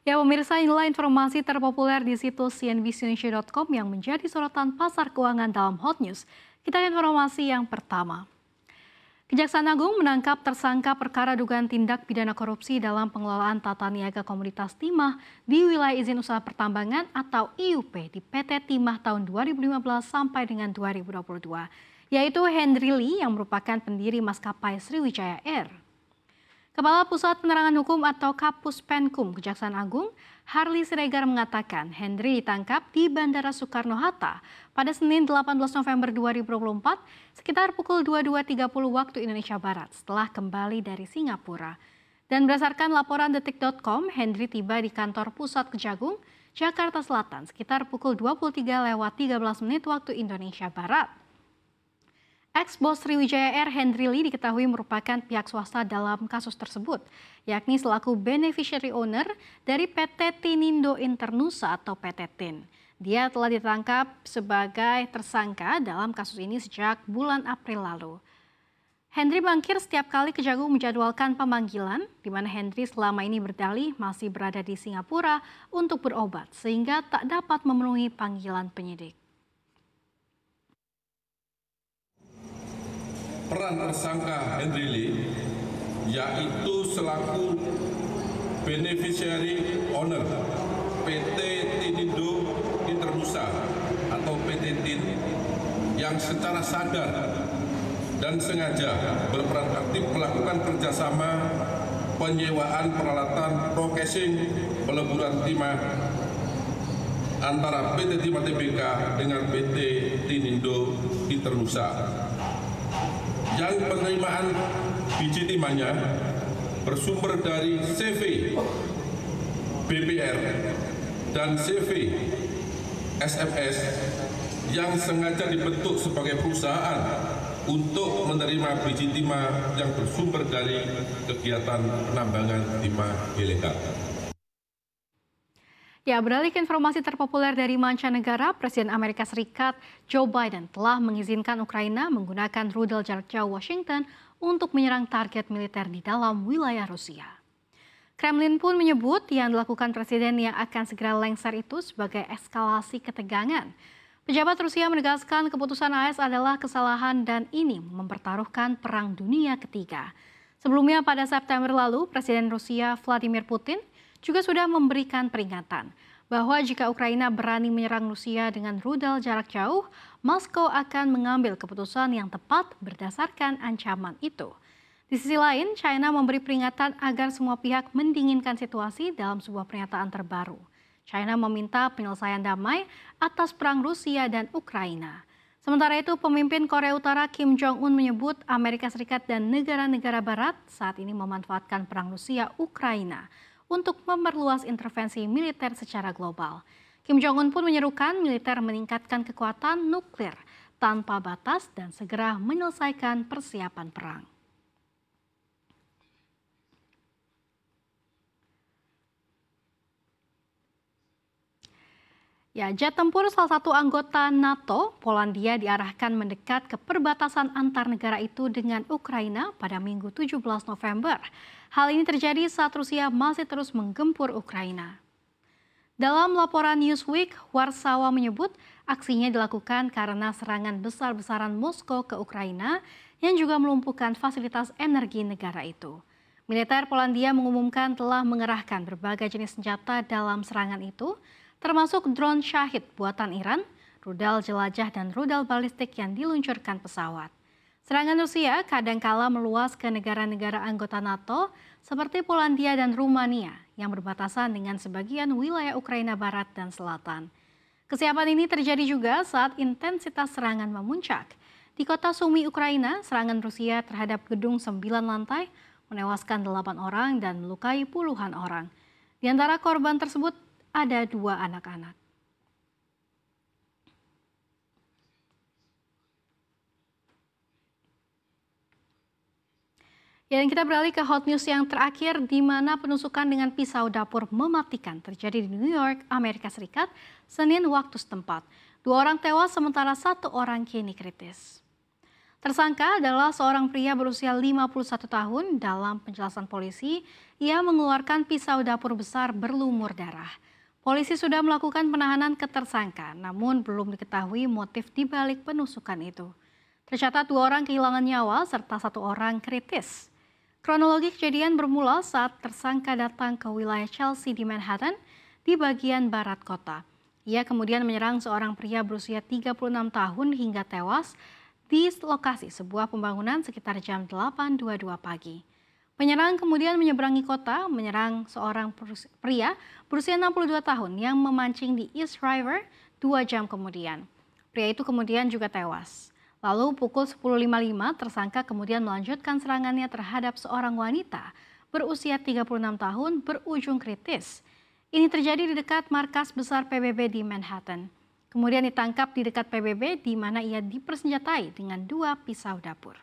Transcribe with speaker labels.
Speaker 1: Ya pemirsa, inilah informasi terpopuler di situs cnbcindonesia.com yang menjadi sorotan pasar keuangan dalam Hot News. Kita ke informasi yang pertama. Kejaksaan Agung menangkap tersangka perkara dugaan tindak pidana korupsi dalam pengelolaan tata niaga komoditas timah di wilayah izin usaha pertambangan atau IUP di PT Timah tahun 2015 sampai dengan 2022, yaitu Henry Lee yang merupakan pendiri maskapai Sriwijaya Air. Kepala Pusat Penerangan Hukum atau Kapus Penkum Kejaksaan Agung, Harli Siregar mengatakan Henry ditangkap di Bandara Soekarno-Hatta pada Senin 18 November 2024 sekitar pukul 22.30 waktu Indonesia Barat setelah kembali dari Singapura. Dan berdasarkan laporan detik.com, Henry tiba di kantor Pusat Kejagung, Jakarta Selatan sekitar pukul 23.13 waktu Indonesia Barat. Ex-bos Sriwijaya Air Henry Lee diketahui merupakan pihak swasta dalam kasus tersebut, yakni selaku beneficiary owner dari PT Tinindo Internusa atau PT TIN. Dia telah ditangkap sebagai tersangka dalam kasus ini sejak bulan April lalu. Henry mangkir setiap kali Kejagung menjadwalkan pemanggilan, di mana Henry selama ini berdalih masih berada di Singapura untuk berobat, sehingga tak dapat memenuhi panggilan penyidik.
Speaker 2: Peran tersangka Henry Lee yaitu selaku beneficiary owner PT Tinindo Internusa atau PT TIN yang secara sadar dan sengaja berperan aktif melakukan kerjasama penyewaan peralatan processing peleburan timah antara PT Timah Tbk dengan PT Tinindo Internusa. Yang penerimaan biji timahnya bersumber dari CV BPR dan CV SMS yang sengaja dibentuk sebagai perusahaan untuk menerima biji timah yang bersumber dari kegiatan penambangan timah ilegal.
Speaker 1: Ya, beralih ke informasi terpopuler dari mancanegara, Presiden Amerika Serikat Joe Biden telah mengizinkan Ukraina menggunakan rudal jarak jauh Washington untuk menyerang target militer di dalam wilayah Rusia. Kremlin pun menyebut yang dilakukan Presiden yang akan segera lengser itu sebagai eskalasi ketegangan. Pejabat Rusia menegaskan keputusan AS adalah kesalahan dan ini mempertaruhkan Perang Dunia Ketiga. Sebelumnya pada September lalu, Presiden Rusia Vladimir Putin juga sudah memberikan peringatan bahwa jika Ukraina berani menyerang Rusia dengan rudal jarak jauh, Moskow akan mengambil keputusan yang tepat berdasarkan ancaman itu. Di sisi lain, China memberi peringatan agar semua pihak mendinginkan situasi dalam sebuah pernyataan terbaru. China meminta penyelesaian damai atas perang Rusia dan Ukraina. Sementara itu, pemimpin Korea Utara Kim Jong-un menyebut Amerika Serikat dan negara-negara Barat saat ini memanfaatkan perang Rusia-Ukraina untuk memperluas intervensi militer secara global. Kim Jong-un pun menyerukan militer meningkatkan kekuatan nuklir tanpa batas dan segera menyelesaikan persiapan perang. Ya, jet tempur salah satu anggota NATO, Polandia, diarahkan mendekat ke perbatasan antar negara itu dengan Ukraina pada Minggu 17 November. Hal ini terjadi saat Rusia masih terus menggempur Ukraina. Dalam laporan Newsweek, Warsawa menyebut aksinya dilakukan karena serangan besar-besaran Moskow ke Ukraina yang juga melumpuhkan fasilitas energi negara itu. Militer Polandia mengumumkan telah mengerahkan berbagai jenis senjata dalam serangan itu, termasuk drone Shahid buatan Iran, rudal jelajah dan rudal balistik yang diluncurkan pesawat. Serangan Rusia kadangkala meluas ke negara-negara anggota NATO seperti Polandia dan Rumania yang berbatasan dengan sebagian wilayah Ukraina Barat dan Selatan. Kesiapan ini terjadi juga saat intensitas serangan memuncak. Di kota Sumy, Ukraina, serangan Rusia terhadap gedung 9 lantai menewaskan 8 orang dan melukai puluhan orang. Di antara korban tersebut ada 2 anak-anak. Ya, dan kita beralih ke hot news yang terakhir, di mana penusukan dengan pisau dapur mematikan terjadi di New York, Amerika Serikat, Senin waktu setempat. 2 orang tewas sementara 1 orang kini kritis. Tersangka adalah seorang pria berusia 51 tahun. Dalam penjelasan polisi, ia mengeluarkan pisau dapur besar berlumur darah. Polisi sudah melakukan penahanan ke tersangka, namun belum diketahui motif dibalik penusukan itu. Tercatat 2 orang kehilangan nyawa serta 1 orang kritis. Kronologi kejadian bermula saat tersangka datang ke wilayah Chelsea di Manhattan di bagian barat kota. Ia kemudian menyerang seorang pria berusia 36 tahun hingga tewas di lokasi sebuah pembangunan sekitar jam 8.22 pagi. Penyerang kemudian menyeberangi kota, menyerang seorang pria berusia 62 tahun yang memancing di East River 2 jam kemudian. Pria itu kemudian juga tewas. Lalu pukul 10.55 tersangka kemudian melanjutkan serangannya terhadap seorang wanita berusia 36 tahun berujung kritis. Ini terjadi di dekat markas besar PBB di Manhattan. Kemudian ditangkap di dekat PBB di mana ia dipersenjatai dengan 2 pisau dapur.